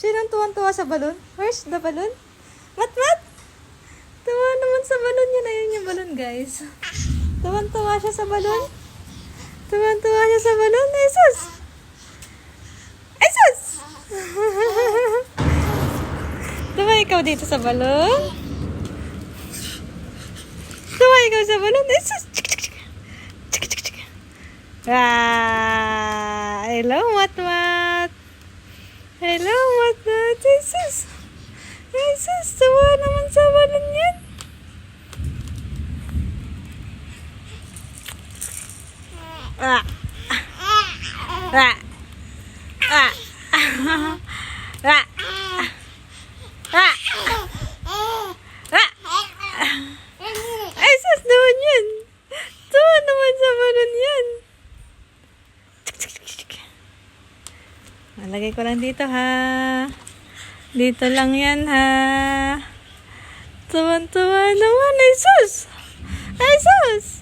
Sinong tuwan-tuwa sa balon? Where's the balon? Mat? Tuwa naman sa balon yan. Ayun yung balon, guys. Tuwan-tuwa siya sa balon. Tuwan-tuwa siya sa balon. Ay, sus! Ay, sus! Tuwa ikaw dito sa balon? Tuwa ikaw sa balon? Ay, sus! Hello, Mat. Hello, Mat. Jesus. Jesus, tuwa naman sa balon yan. Ah. Ah. Ah. Ah. Ah. Ah. Ay, sus naman yan. Tuwa naman sa balon yan. Nalagay ko lang dito, ha. Dito lang yan, ha. Tuwan-tuwa naman. Ay, sus! Ay, sus!